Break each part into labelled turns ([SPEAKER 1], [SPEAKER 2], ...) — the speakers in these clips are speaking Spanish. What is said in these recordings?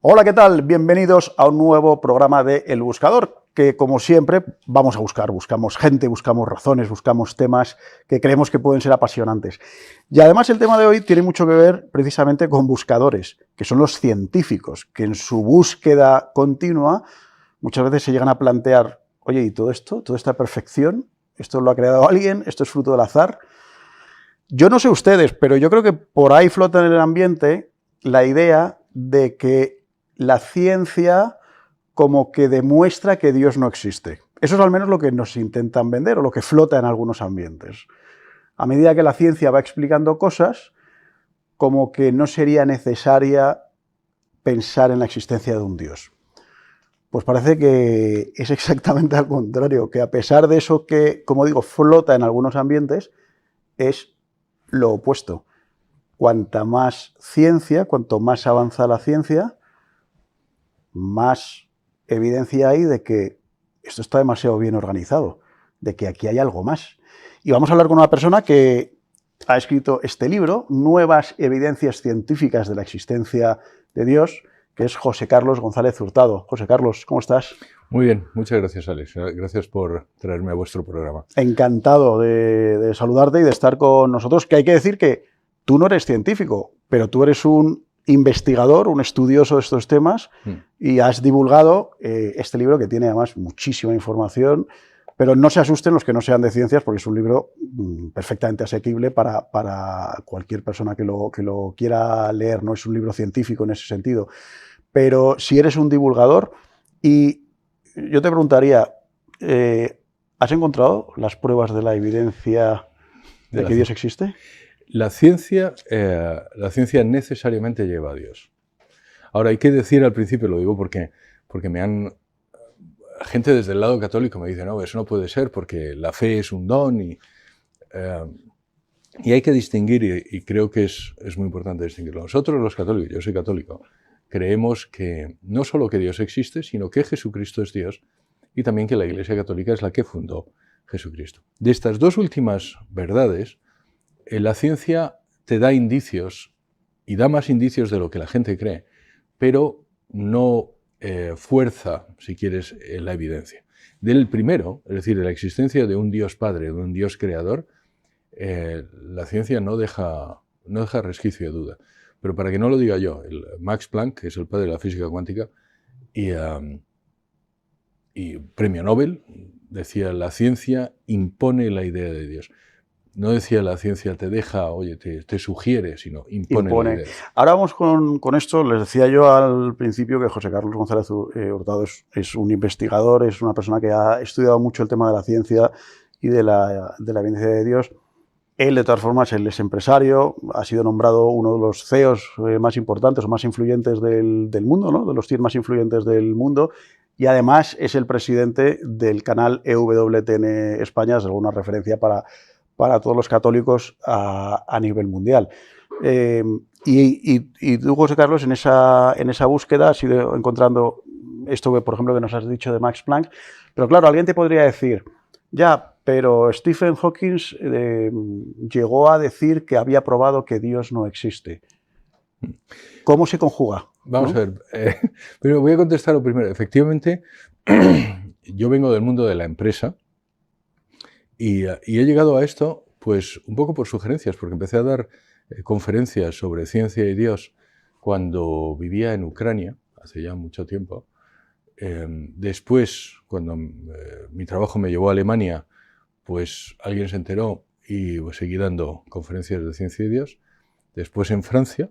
[SPEAKER 1] Hola, ¿qué tal? Bienvenidos a un nuevo programa de El Buscador, que como siempre vamos a buscamos gente, buscamos razones, buscamos temas que creemos que pueden ser apasionantes. Y además el tema de hoy tiene mucho que ver precisamente con buscadores, que son los científicos, que en su búsqueda continua muchas veces se llegan a plantear, oye, ¿y todo esto? ¿Toda esta perfección? ¿Esto lo ha creado alguien? ¿Esto es fruto del azar? Yo no sé ustedes, pero yo creo que por ahí flota en el ambiente la idea de que la ciencia como que demuestra que Dios no existe. Eso es al menos lo que nos intentan vender o lo que flota en algunos ambientes. A medida que la ciencia va explicando cosas, como que no sería necesaria pensar en la existencia de un Dios. Pues parece que es exactamente al contrario, que a pesar de eso que, como digo, flota en algunos ambientes, es lo opuesto. Cuanta más ciencia, cuanto más avanza la ciencia, más evidencia hay de que esto está demasiado bien organizado, de que aquí hay algo más. Y vamos a hablar con una persona que ha escrito este libro, Nuevas evidencias científicas de la existencia de Dios, que es José Carlos González Hurtado. José Carlos, ¿cómo estás?
[SPEAKER 2] Muy bien, muchas gracias, Alex. Gracias por traerme a vuestro programa.
[SPEAKER 1] Encantado de saludarte y de estar con nosotros, que hay que decir que tú no eres científico, pero tú eres un investigador, un estudioso de estos temas y has divulgado este libro que tiene además muchísima información, pero no se asusten los que no sean de ciencias porque es un libro perfectamente asequible para cualquier persona que lo quiera leer, no es un libro científico en ese sentido. Pero si eres un divulgador, y yo te preguntaría, ¿has encontrado las pruebas de la evidencia de que Dios existe?
[SPEAKER 2] La ciencia necesariamente lleva a Dios. Ahora, hay que decir al principio, lo digo porque gente desde el lado católico me dice, no, eso no puede ser porque la fe es un don y hay que distinguir, y creo que es muy importante distinguirlo. Nosotros los católicos, yo soy católico, creemos que no solo que Dios existe, sino que Jesucristo es Dios y también que la Iglesia Católica es la que fundó Jesucristo. De estas dos últimas verdades, la ciencia te da indicios y da más indicios de lo que la gente cree, pero no fuerza, si quieres, la evidencia. Del primero, es decir, de la existencia de un Dios Padre, de un Dios Creador, la ciencia no deja resquicio de duda. Pero para que no lo diga yo, el Max Planck, que es el padre de la física cuántica y premio Nobel, decía, la ciencia impone la idea de Dios. No decía la ciencia te deja, oye, te sugiere, sino impone. La idea.
[SPEAKER 1] Ahora vamos con esto. Les decía yo al principio que José Carlos González Hurtado es un investigador, es una persona que ha estudiado mucho el tema de la ciencia y de la evidencia de Dios. Él, de todas formas, él es empresario, ha sido nombrado uno de los CEOs más importantes o más influyentes del mundo, ¿no? De los 100 más influyentes del mundo, y además es el presidente del canal EWTN España, es alguna referencia para todos los católicos a nivel mundial. Y tú, José Carlos, en esa búsqueda has ido encontrando esto, por ejemplo, que nos has dicho de Max Planck, pero claro, alguien te podría decir, ya, pero Stephen Hawking llegó a decir que había probado que Dios no existe. ¿Cómo se conjuga?
[SPEAKER 2] Vamos a ver, pero voy a contestar lo primero. Efectivamente, yo vengo del mundo de la empresa y he llegado a esto pues un poco por sugerencias, porque empecé a dar conferencias sobre ciencia y Dios cuando vivía en Ucrania, hace ya mucho tiempo. Después, cuando mi trabajo me llevó a Alemania, pues alguien se enteró y pues, seguí dando conferencias de ciencia y Dios. Después en Francia,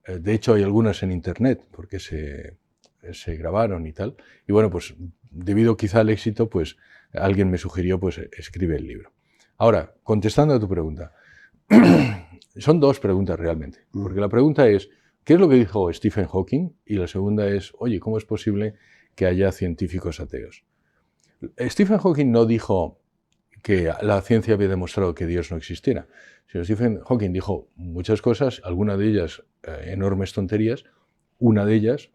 [SPEAKER 2] de hecho hay algunas en internet porque se grabaron y tal. Y bueno, pues debido quizá al éxito, pues alguien me sugirió, pues escribe el libro. Ahora, contestando a tu pregunta, son dos preguntas realmente. Porque la pregunta es, ¿qué es lo que dijo Stephen Hawking? Y la segunda es, oye, ¿cómo es posible que haya científicos ateos? Stephen Hawking no dijo que la ciencia había demostrado que Dios no existiera, sino Stephen Hawking dijo muchas cosas, algunas de ellas enormes tonterías. Una de ellas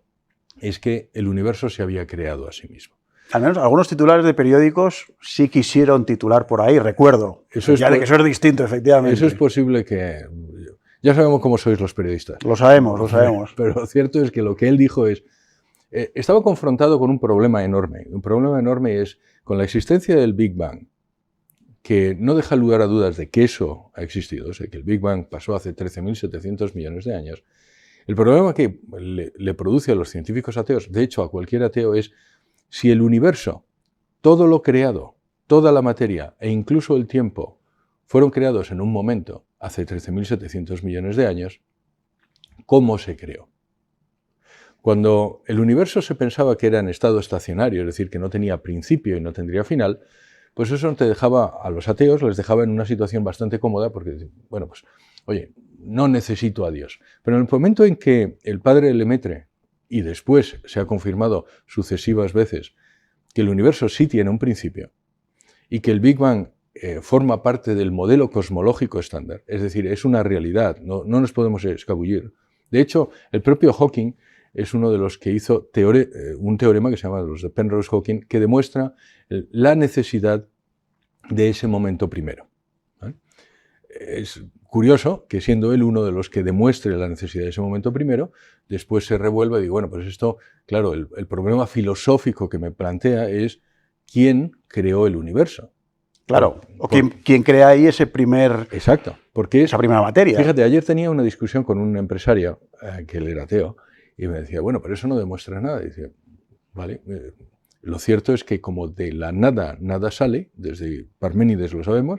[SPEAKER 2] es que el universo se había creado a sí mismo.
[SPEAKER 1] Al menos algunos titulares de periódicos sí quisieron titular por ahí, recuerdo. Eso es distinto, efectivamente.
[SPEAKER 2] Eso es posible que... Ya sabemos cómo sois los periodistas.
[SPEAKER 1] Lo sabemos, lo sabemos.
[SPEAKER 2] Pero lo cierto es que lo que él dijo es, estaba confrontado con un problema enorme. Un problema enorme es con la existencia del Big Bang, que no deja lugar a dudas de que eso ha existido, o sea, que el Big Bang pasó hace 13.700 millones de años. El problema que le produce a los científicos ateos, de hecho a cualquier ateo, es si el universo, todo lo creado, toda la materia e incluso el tiempo fueron creados en un momento, hace 13.700 millones de años, ¿cómo se creó? Cuando el universo se pensaba que era en estado estacionario, es decir, que no tenía principio y no tendría final, pues eso te dejaba, a los ateos les dejaba en una situación bastante cómoda porque, bueno, pues, oye, no necesito a Dios. Pero en el momento en que el padre Lemaitre, y después se ha confirmado sucesivas veces, que el universo sí tiene un principio y que el Big Bang forma parte del modelo cosmológico estándar, es decir, es una realidad, no nos podemos escabullir. De hecho, el propio Hawking es uno de los que hizo un teorema que se llama los de Penrose-Hawking, que demuestra la necesidad de ese momento primero. ¿Vale? Es curioso que siendo él uno de los que demuestre la necesidad de ese momento primero, después se revuelva y digo, bueno, pues esto, claro, el problema filosófico que me plantea es ¿quién creó el universo?
[SPEAKER 1] Claro, o quién crea ahí ese primer...
[SPEAKER 2] Exacto, porque
[SPEAKER 1] esa primera materia.
[SPEAKER 2] Fíjate, ayer tenía una discusión con un empresario, que él era ateo, y me decía, bueno, pero eso no demuestra nada. Y dice, vale, lo cierto es que como de la nada, nada sale, desde Parménides lo sabemos,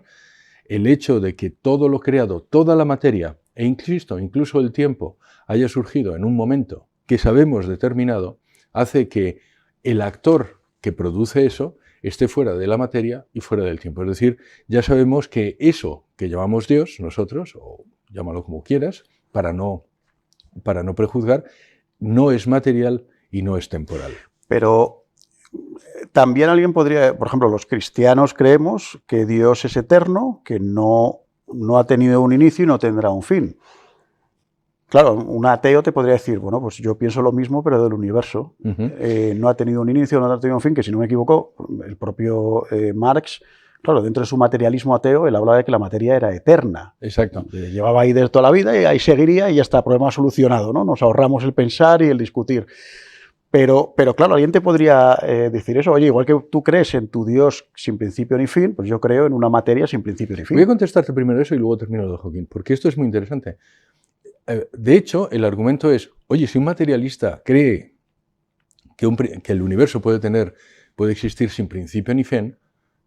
[SPEAKER 2] el hecho de que todo lo creado, toda la materia, e incluso el tiempo, haya surgido en un momento que sabemos determinado, hace que el actor que produce eso esté fuera de la materia y fuera del tiempo. Es decir, ya sabemos que eso que llamamos Dios, nosotros, o llámalo como quieras, para no prejuzgar, no es material y no es temporal.
[SPEAKER 1] Pero también alguien podría, por ejemplo, los cristianos creemos que Dios es eterno, que no ha tenido un inicio y no tendrá un fin. Claro, un ateo te podría decir, bueno, pues yo pienso lo mismo, pero del universo. No ha tenido un inicio, no ha tenido un fin, que si no me equivoco, el propio Marx, claro, dentro de su materialismo ateo, él hablaba de que la materia era eterna.
[SPEAKER 2] Exacto.
[SPEAKER 1] Llevaba ahí de toda la vida y ahí seguiría y ya está, problema solucionado, ¿no? Nos ahorramos el pensar y el discutir. Pero claro, alguien te podría decir eso. Oye, igual que tú crees en tu Dios sin principio ni fin, pues yo creo en una materia sin principio ni fin.
[SPEAKER 2] Voy a contestarte primero eso y luego termino lo de Hawking, porque esto es muy interesante. De hecho, el argumento es, oye, si un materialista cree que el universo puede existir sin principio ni fin,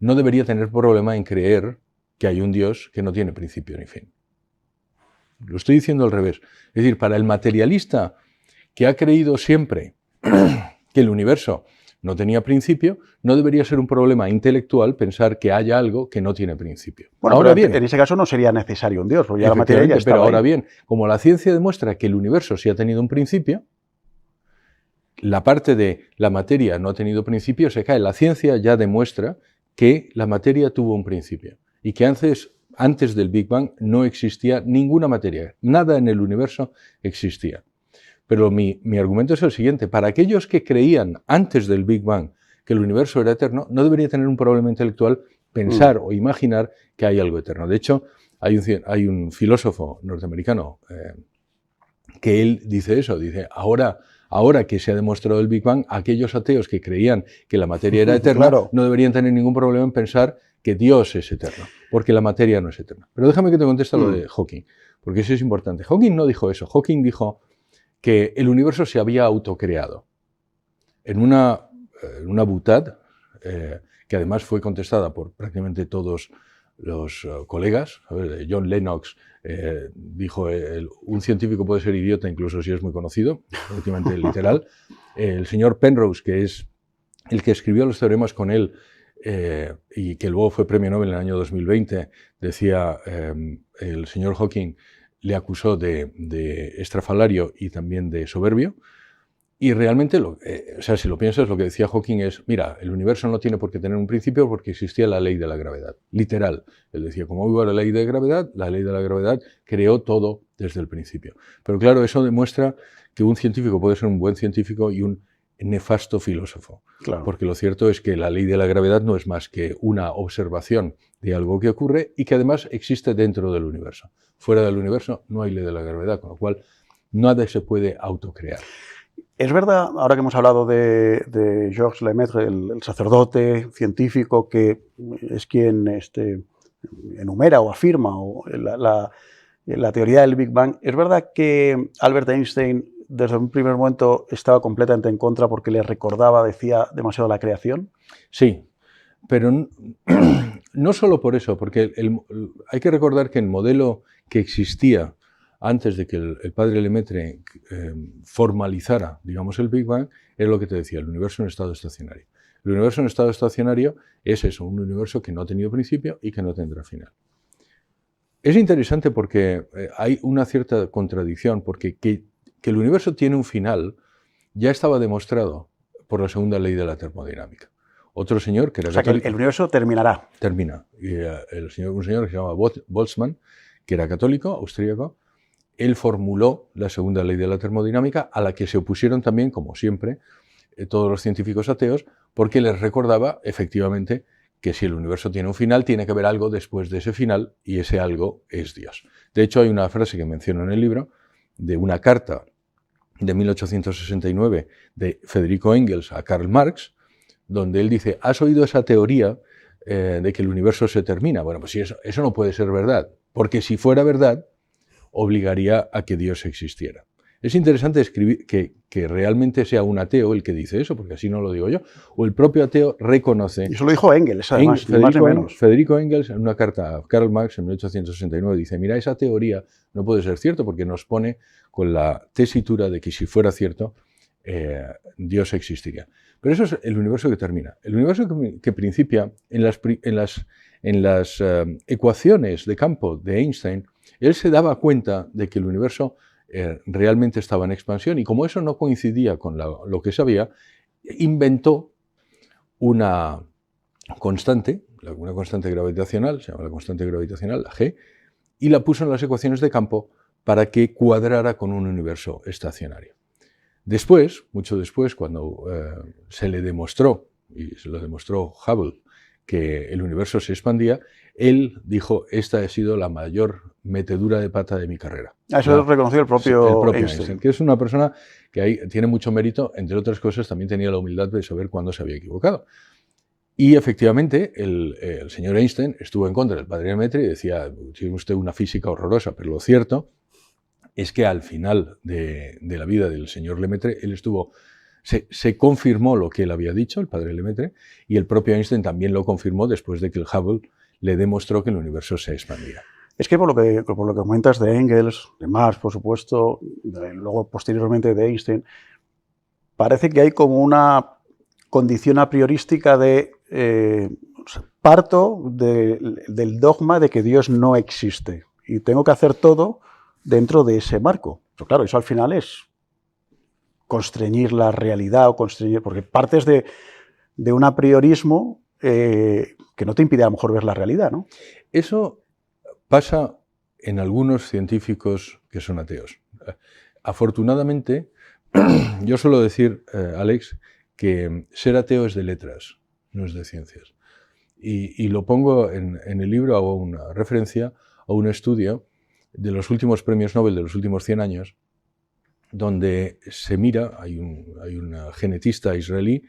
[SPEAKER 2] no debería tener problema en creer que hay un Dios que no tiene principio ni fin. Lo estoy diciendo al revés. Es decir, para el materialista que ha creído siempre que el universo no tenía principio, no debería ser un problema intelectual pensar que haya algo que no tiene principio.
[SPEAKER 1] Bueno, ahora bien, en ese caso no sería necesario un Dios, porque ya la materia ya está.
[SPEAKER 2] Pero ahora bien, como la ciencia demuestra que el universo sí ha tenido un principio, la parte de la materia no ha tenido principio se cae. La ciencia ya demuestra que la materia tuvo un principio y que antes del Big Bang no existía ninguna materia, nada en el universo existía. Pero mi argumento es el siguiente, para aquellos que creían antes del Big Bang que el universo era eterno, no debería tener un problema intelectual pensar o imaginar que hay algo eterno. De hecho, hay un filósofo norteamericano que él dice eso, dice, ahora que se ha demostrado el Big Bang, aquellos ateos que creían que la materia era eterna, claro, no deberían tener ningún problema en pensar que Dios es eterno, porque la materia no es eterna. Pero déjame que te conteste lo de Hawking, porque eso es importante. Hawking no dijo eso, Hawking dijo que el universo se había autocreado. En una boutade, que además fue contestada por prácticamente todos los colegas. John Lennox dijo, un científico puede ser idiota incluso si es muy conocido, prácticamente literal. El señor Penrose, que es el que escribió los teoremas con él, y que luego fue premio Nobel en el año 2020, decía, el señor Hawking le acusó de estrafalario y también de soberbio. Y realmente, si lo piensas, lo que decía Hawking es, mira, el universo no tiene por qué tener un principio porque existía la ley de la gravedad. Literal. Él decía, como hubo la ley de la gravedad creó todo desde el principio. Pero claro, eso demuestra que un científico puede ser un buen científico y un nefasto filósofo.
[SPEAKER 1] Claro.
[SPEAKER 2] Porque lo cierto es que la ley de la gravedad no es más que una observación de algo que ocurre y que además existe dentro del universo. Fuera del universo no hay ley de la gravedad, con lo cual nada se puede autocrear.
[SPEAKER 1] Es verdad, ahora que hemos hablado de Georges Lemaitre, el sacerdote científico que es quien enumera o afirma la teoría del Big Bang, es verdad que Albert Einstein desde un primer momento estaba completamente en contra porque le recordaba, decía, demasiado la creación.
[SPEAKER 2] Sí, pero no solo por eso, porque hay que recordar que el modelo que existía antes de que el padre Lemaitre formalizara, digamos, el Big Bang, es lo que te decía, el universo en estado estacionario. El universo en estado estacionario es eso, un universo que no ha tenido principio y que no tendrá final. Es interesante porque hay una cierta contradicción, porque que el universo tiene un final ya estaba demostrado por la segunda ley de la termodinámica. Otro señor que era católico...
[SPEAKER 1] Que el universo terminará.
[SPEAKER 2] Termina. Y un señor que se llamaba Boltzmann, que era católico, austríaco, él formuló la segunda ley de la termodinámica, a la que se opusieron también, como siempre, todos los científicos ateos, porque les recordaba, efectivamente, que si el universo tiene un final, tiene que haber algo después de ese final, y ese algo es Dios. De hecho, hay una frase que menciono en el libro, de una carta de 1869 de Federico Engels a Karl Marx, donde él dice, ¿has oído esa teoría de que el universo se termina? Bueno, pues sí, eso no puede ser verdad, porque si fuera verdad, obligaría a que Dios existiera. Es interesante escribir que realmente sea un ateo el que dice eso, porque así no lo digo yo, o el propio ateo reconoce...
[SPEAKER 1] Y eso lo dijo Engels, además,
[SPEAKER 2] Federico Engels, en una carta a Karl Marx en 1869, dice, mira, esa teoría no puede ser cierta porque nos pone con la tesitura de que si fuera cierto, Dios existiría. Pero eso es el universo que termina. El universo que principia en las ecuaciones de campo de Einstein, él se daba cuenta de que el universo realmente estaba en expansión y como eso no coincidía con lo que sabía, inventó una constante gravitacional, se llama la constante gravitacional, la G, y la puso en las ecuaciones de campo para que cuadrara con un universo estacionario. Después, mucho después, cuando se le demostró, y se lo demostró Hubble, que el universo se expandía, él dijo, esta ha sido la mayor metedura de pata de mi carrera.
[SPEAKER 1] Eso lo reconoció el propio
[SPEAKER 2] Einstein, que es una persona que tiene mucho mérito, entre otras cosas, también tenía la humildad de saber cuándo se había equivocado. Y efectivamente, el señor Einstein estuvo en contra del padre Lemaitre y decía, tiene usted una física horrorosa, pero lo cierto es que al final de la vida del señor Lemaitre, él se confirmó lo que él había dicho, el padre Lemaitre, y el propio Einstein también lo confirmó después de que el Hubble le demostró que el universo se expandía.
[SPEAKER 1] Es que por lo que comentas de Engels, de Marx, por supuesto, luego posteriormente de Einstein, parece que hay como una condición a priorística de parto del dogma de que Dios no existe y tengo que hacer todo dentro de ese marco. Pero claro, eso al final es constreñir la realidad o constreñir, porque partes de un apriorismo que no te impide a lo mejor ver la realidad, ¿no?
[SPEAKER 2] Eso pasa en algunos científicos que son ateos. Afortunadamente, yo suelo decir, Alex, que ser ateo es de letras, no es de ciencias. Y lo pongo en el libro, hago una referencia a un estudio de los últimos premios Nobel de los últimos 100 años, donde se mira, hay un genetista israelí,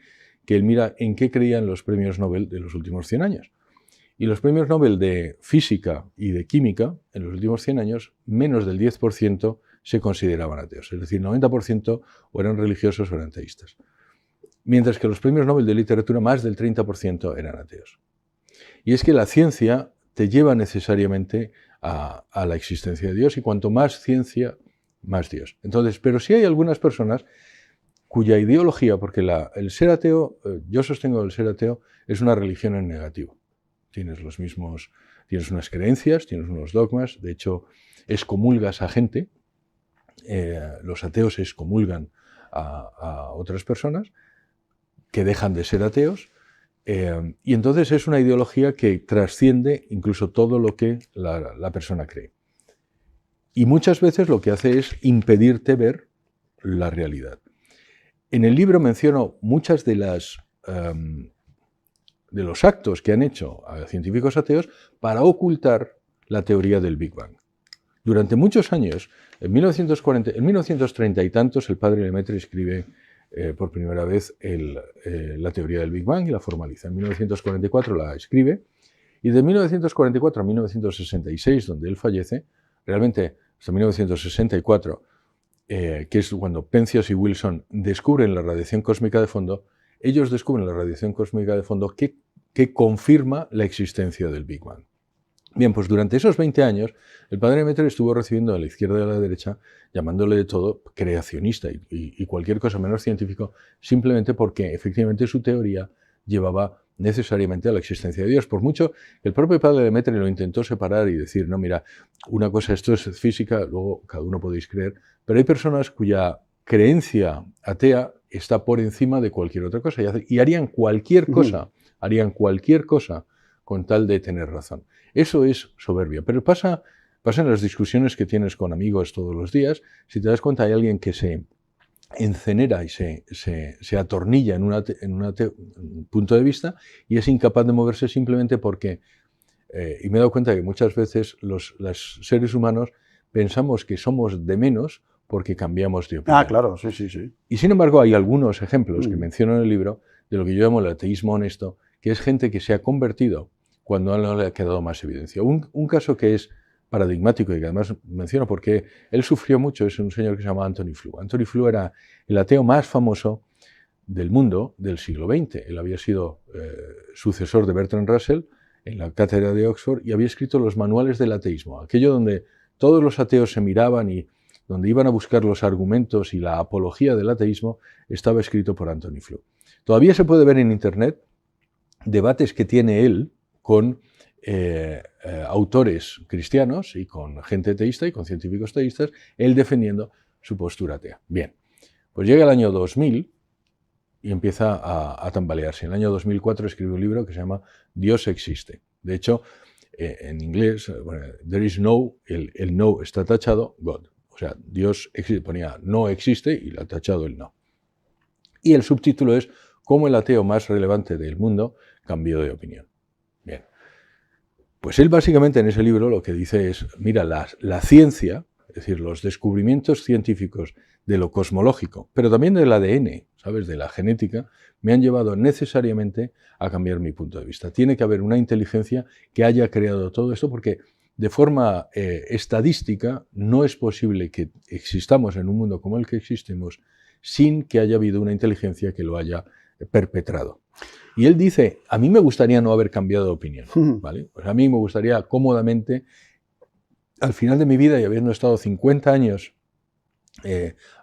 [SPEAKER 2] que él mira en qué creían los premios Nobel de los últimos 100 años. Y los premios Nobel de física y de química, en los últimos 100 años, menos del 10% se consideraban ateos. Es decir, 90% o eran religiosos o eran ateístas. Mientras que los premios Nobel de literatura, más del 30% eran ateos. Y es que la ciencia te lleva necesariamente a la existencia de Dios, y cuanto más ciencia, más Dios. Entonces, pero sí hay algunas personas cuya ideología, porque el ser ateo, yo sostengo que el ser ateo es una religión en negativo. Tienes unas creencias, tienes unos dogmas, de hecho, excomulgas a gente, los ateos excomulgan a otras personas que dejan de ser ateos, y entonces es una ideología que trasciende incluso todo lo que la persona cree. Y muchas veces lo que hace es impedirte ver la realidad. En el libro menciono muchas de los actos que han hecho a científicos ateos para ocultar la teoría del Big Bang. Durante muchos años, en 1930 y tantos, el padre Lemaitre escribe por primera vez la teoría del Big Bang y la formaliza. En 1944 la escribe y de 1944 a 1966, donde él fallece, realmente hasta 1964, que es cuando Penzias y Wilson descubren la radiación cósmica de fondo, ellos descubren la radiación cósmica de fondo que confirma la existencia del Big Bang. Bien, pues durante esos 20 años, el padre Lemaitre estuvo recibiendo a la izquierda y a la derecha, llamándole de todo creacionista y cualquier cosa menos científico, simplemente porque efectivamente su teoría llevaba necesariamente a la existencia de Dios. Por mucho que el propio padre Lemaitre lo intentó separar y decir, no, mira, una cosa, esto es física, luego cada uno podéis creer, pero hay personas cuya creencia atea está por encima de cualquier otra cosa y harían cualquier cosa con tal de tener razón. Eso es soberbia, pero pasa en las discusiones que tienes con amigos todos los días. Si te das cuenta, hay alguien que se encenera y se atornilla en un punto de vista y es incapaz de moverse simplemente porque, y me he dado cuenta que muchas veces los seres humanos pensamos que somos de menos porque cambiamos de opinión.
[SPEAKER 1] Ah, claro, sí, sí, sí.
[SPEAKER 2] Y sin embargo hay algunos ejemplos que menciono en el libro de lo que yo llamo el ateísmo honesto, que es gente que se ha convertido cuando no le ha quedado más evidencia. Un caso que es paradigmático y que además menciono porque él sufrió mucho es un señor que se llama Antony Flew. Antony Flew era el ateo más famoso del mundo del siglo XX. Él había sido sucesor de Bertrand Russell en la cátedra de Oxford y había escrito los manuales del ateísmo, aquello donde todos los ateos se miraban y donde iban a buscar los argumentos y la apología del ateísmo, estaba escrito por Antony Flew. Todavía se puede ver en Internet debates que tiene él con autores cristianos y con gente teísta y con científicos teístas, él defendiendo su postura atea. Bien, pues llega el año 2000 y empieza a tambalearse. En el año 2004 escribe un libro que se llama Dios existe. De hecho, en inglés, bueno, there is no, el no está tachado, God. O sea, Dios existe, ponía no existe y le ha tachado el no. Y el subtítulo es cómo el ateo más relevante del mundo cambió de opinión. Bien. Pues él básicamente en ese libro lo que dice es, mira, la ciencia, es decir, los descubrimientos científicos de lo cosmológico, pero también del ADN, ¿sabes?, de la genética, me han llevado necesariamente a cambiar mi punto de vista. Tiene que haber una inteligencia que haya creado todo esto porque de forma estadística no es posible que existamos en un mundo como el que existimos sin que haya habido una inteligencia que lo haya perpetrado. Y él dice, a mí me gustaría no haber cambiado de opinión, ¿vale? Pues a mí me gustaría cómodamente, al final de mi vida y habiendo estado 50 años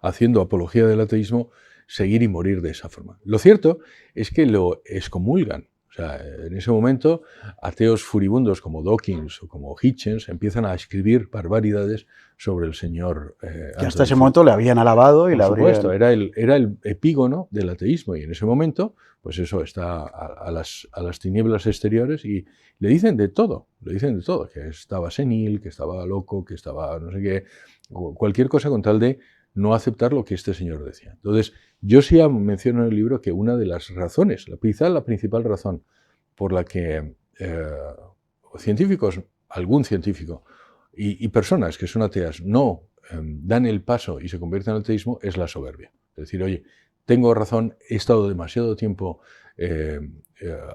[SPEAKER 2] haciendo apología del ateísmo, seguir y morir de esa forma. Lo cierto es que lo excomulgan. O sea, en ese momento, ateos furibundos como Dawkins o como Hitchens empiezan a escribir barbaridades sobre el señor
[SPEAKER 1] que hasta ese momento le habían alabado y le habrían...
[SPEAKER 2] Por supuesto, era el epígono del ateísmo y en ese momento, pues eso, está a las tinieblas exteriores y le dicen de todo, que estaba senil, que estaba loco, que estaba no sé qué, cualquier cosa con tal de no aceptar lo que este señor decía. Entonces, yo sí menciono en el libro que una de las razones, quizá la principal razón por la que científicos, algún científico y personas que son ateas no dan el paso y se convierten al ateísmo es la soberbia. Es decir, oye, tengo razón, he estado demasiado tiempo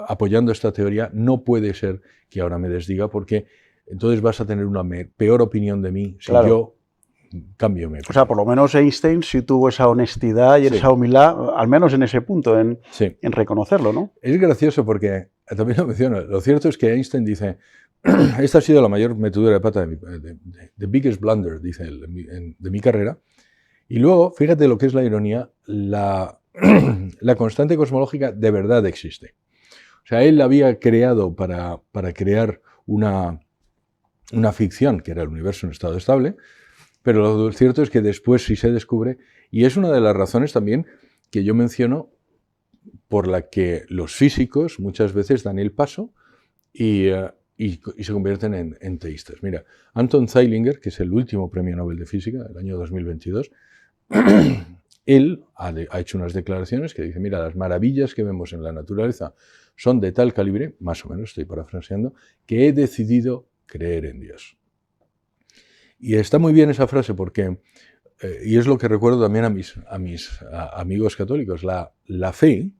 [SPEAKER 2] apoyando esta teoría, no puede ser que ahora me desdiga porque entonces vas a tener una peor opinión de mí si
[SPEAKER 1] claro.
[SPEAKER 2] Yo cambio mi opinión.
[SPEAKER 1] O sea, por lo menos Einstein sí tuvo esa honestidad y esa humildad, al menos en ese punto, en reconocerlo, ¿no?
[SPEAKER 2] Es gracioso porque, también lo menciono, lo cierto es que Einstein dice, esta ha sido la mayor metedura de pata, the biggest blunder, dice él, de mi carrera. Y luego, fíjate lo que es la ironía, la constante cosmológica de verdad existe. O sea, él la había creado para crear una ficción, que era el universo en estado estable, pero lo cierto es que después sí se descubre, y es una de las razones también que yo menciono por la que los físicos muchas veces dan el paso y se convierten en teístas. Mira, Anton Zeilinger, que es el último premio Nobel de Física del año 2022, él ha hecho unas declaraciones que dice, mira, las maravillas que vemos en la naturaleza son de tal calibre, más o menos estoy parafraseando, que he decidido creer en Dios. Y está muy bien esa frase porque, y es lo que recuerdo también a mis amigos católicos, la fe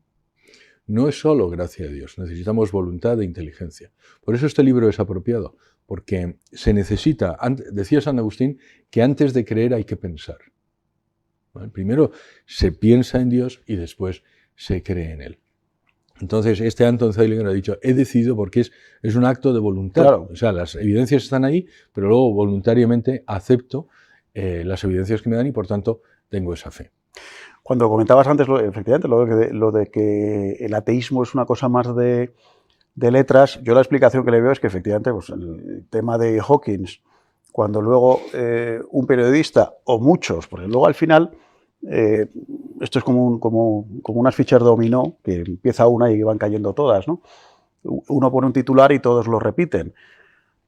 [SPEAKER 2] no es solo gracia de Dios, necesitamos voluntad e inteligencia. Por eso este libro es apropiado, porque se necesita, decía San Agustín, que antes de creer hay que pensar. ¿Vale? Primero se piensa en Dios y después se cree en Él. Entonces, este Anton Zeilinger ha dicho, he decidido porque es un acto de voluntad.
[SPEAKER 1] Claro.
[SPEAKER 2] O sea, las evidencias están ahí, pero luego voluntariamente acepto las evidencias que me dan y, por tanto, tengo esa fe.
[SPEAKER 1] Cuando comentabas antes, efectivamente, lo de que el ateísmo es una cosa más de letras, yo la explicación que le veo es que efectivamente pues, el tema de Hawkins, cuando luego un periodista, o muchos, porque luego al final esto es como unas fichas dominó, que empieza una y van cayendo todas, ¿no? Uno pone un titular y todos lo repiten.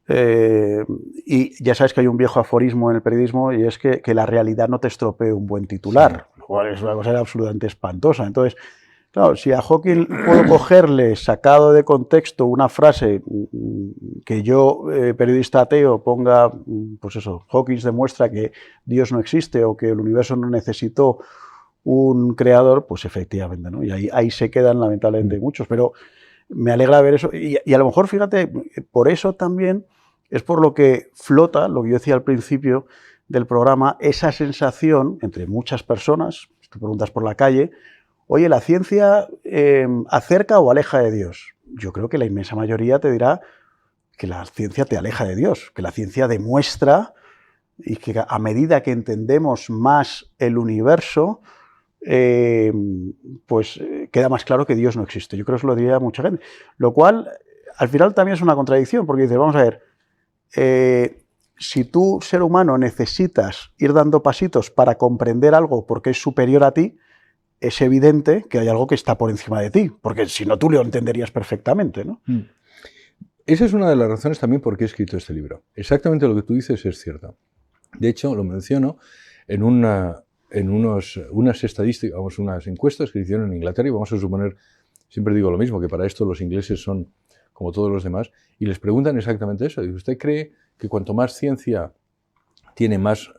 [SPEAKER 1] Y ya sabes que hay un viejo aforismo en el periodismo y es que la realidad no te estropee un buen titular, lo cual es una cosa absolutamente espantosa. Entonces, claro, si a Hawking puedo cogerle, sacado de contexto, una frase que yo, periodista ateo, ponga, pues eso, Hawking demuestra que Dios no existe o que el universo no necesitó un creador, pues efectivamente, ¿no? Y ahí se quedan lamentablemente muchos, pero me alegra ver eso. Y a lo mejor, fíjate, por eso también es por lo que flota, lo que yo decía al principio del programa, esa sensación entre muchas personas, si tú preguntas por la calle, oye, ¿la ciencia acerca o aleja de Dios? Yo creo que la inmensa mayoría te dirá que la ciencia te aleja de Dios, que la ciencia demuestra y que a medida que entendemos más el universo, pues queda más claro que Dios no existe. Yo creo que eso lo diría mucha gente. Lo cual, al final, también es una contradicción, porque dices, vamos a ver, si tú, ser humano, necesitas ir dando pasitos para comprender algo porque es superior a ti, es evidente que hay algo que está por encima de ti, porque si no tú lo entenderías perfectamente, ¿no?
[SPEAKER 2] Esa es una de las razones también por qué he escrito este libro. Exactamente lo que tú dices es cierto. De hecho, lo menciono en unas estadísticas, vamos, unas encuestas que hicieron en Inglaterra, y vamos a suponer, siempre digo lo mismo, que para esto los ingleses son como todos los demás, y les preguntan exactamente eso. Dice, ¿usted cree que cuanto más ciencia tiene más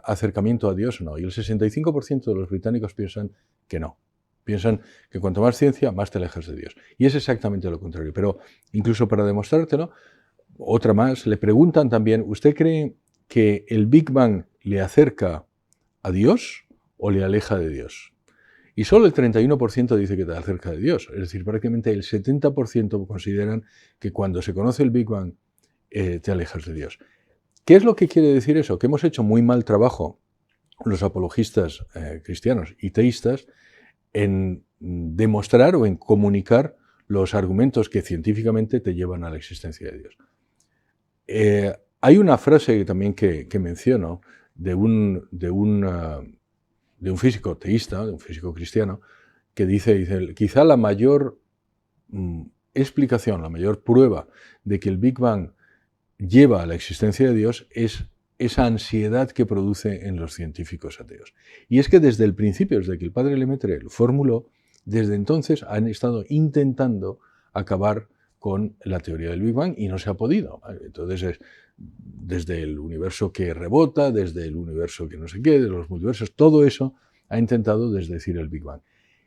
[SPEAKER 2] acercamiento a Dios o no? Y el 65% de los británicos piensan que no. Piensan que cuanto más ciencia, más te alejas de Dios. Y es exactamente lo contrario. Pero incluso para demostrártelo, otra más, le preguntan también, ¿usted cree que el Big Bang le acerca a Dios o le aleja de Dios? Y solo el 31% dice que te acerca de Dios. Es decir, prácticamente el 70% consideran que cuando se conoce el Big Bang te alejas de Dios. ¿Qué es lo que quiere decir eso? Que hemos hecho muy mal trabajo los apologistas cristianos y teístas en demostrar o en comunicar los argumentos que científicamente te llevan a la existencia de Dios. Hay una frase también que menciono de un físico teísta, de un físico cristiano, que dice quizá la mayor explicación, la mayor prueba de que el Big Bang lleva a la existencia de Dios es esa ansiedad que produce en los científicos ateos. Y es que desde el principio, desde que el padre Lemaitre lo formuló, desde entonces han estado intentando acabar con la teoría del Big Bang y no se ha podido. Entonces, desde el universo que rebota, desde el universo que no sé qué, de los multiversos, todo eso ha intentado desdecir el Big Bang.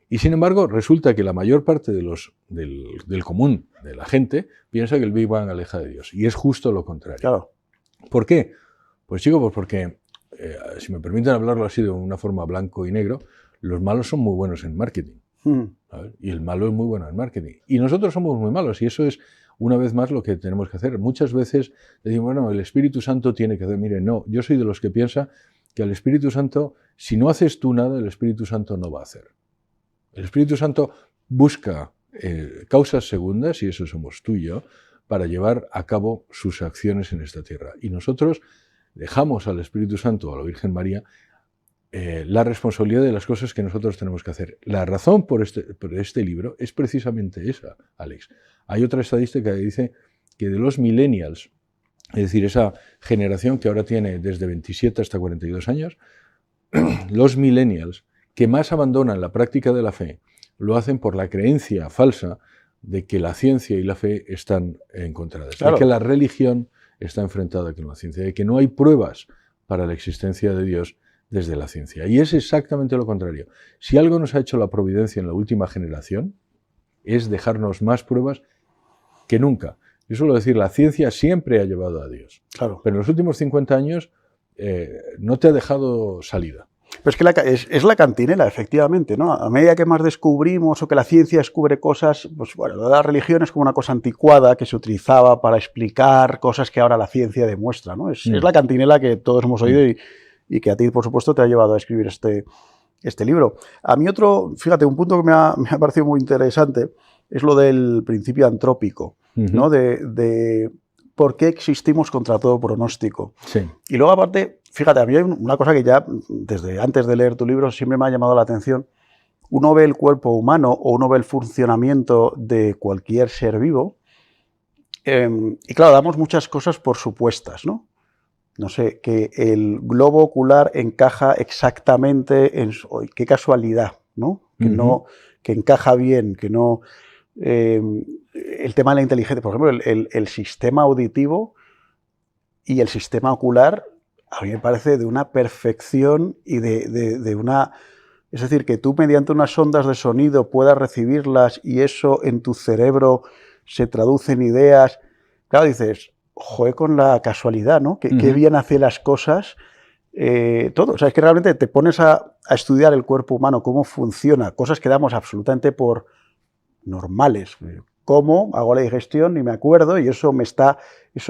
[SPEAKER 2] Y sin embargo, resulta que la mayor parte del común de la gente piensa que el Big Bang aleja de Dios. Y es justo lo contrario.
[SPEAKER 1] Claro.
[SPEAKER 2] ¿Por qué? Pues chico, pues porque, si me permiten hablarlo así de una forma blanco y negro, los malos son muy buenos en marketing. ¿Sabes? Y el malo es muy bueno en marketing. Y nosotros somos muy malos. Y eso es, una vez más, lo que tenemos que hacer. Muchas veces decimos, bueno, el Espíritu Santo tiene que hacer. Mire, no, yo soy de los que piensa que al Espíritu Santo, si no haces tú nada, el Espíritu Santo no va a hacer. El Espíritu Santo busca causas segundas, y eso somos tú y yo, para llevar a cabo sus acciones en esta tierra. Y nosotros dejamos al Espíritu Santo, a la Virgen María, la responsabilidad de las cosas que nosotros tenemos que hacer. La razón por este libro es precisamente esa, Alex. Hay otra estadística que dice que de los millennials, es decir, esa generación que ahora tiene desde 27 hasta 42 años, los millennials que más abandonan la práctica de la fe lo hacen por la creencia falsa de que la ciencia y la fe están encontradas,
[SPEAKER 1] Claro.
[SPEAKER 2] de que la religión está enfrentada con la ciencia, de que no hay pruebas para la existencia de Dios desde la ciencia. Y es exactamente lo contrario. Si algo nos ha hecho la providencia en la última generación, es dejarnos más pruebas que nunca. Yo suelo decir, la ciencia siempre ha llevado a Dios,
[SPEAKER 1] Claro.
[SPEAKER 2] pero en los últimos 50 años no te ha dejado salida.
[SPEAKER 1] Pero es que es la cantinela, efectivamente, ¿no? A medida que más descubrimos o que la ciencia descubre cosas, pues bueno, lo de la religión es como una cosa anticuada que se utilizaba para explicar cosas que ahora la ciencia demuestra, ¿no? Es la cantinela que todos hemos oído y que a ti, por supuesto, te ha llevado a escribir este libro. A mí otro, fíjate, un punto que me ha parecido muy interesante es lo del principio antrópico, ¿no? De por qué existimos contra todo pronóstico.
[SPEAKER 2] Sí.
[SPEAKER 1] Y luego, aparte, fíjate, a mí hay una cosa que ya desde antes de leer tu libro siempre me ha llamado la atención. Uno ve el cuerpo humano o uno ve el funcionamiento de cualquier ser vivo y claro, damos muchas cosas por supuestas, ¿no? No sé, que el globo ocular encaja exactamente en... ¡Qué casualidad!, ¿no? Que encaja bien, que no... el tema de la inteligencia, por ejemplo, el sistema auditivo y el sistema ocular, a mí me parece de una perfección y de una... Es decir, que tú mediante unas ondas de sonido puedas recibirlas y eso en tu cerebro se traduce en ideas. Claro, dices, joder, con la casualidad, ¿no? Qué bien hace las cosas todo. O sea, es que realmente te pones a estudiar el cuerpo humano, cómo funciona, cosas que damos absolutamente por normales. Cómo hago la digestión y me acuerdo y eso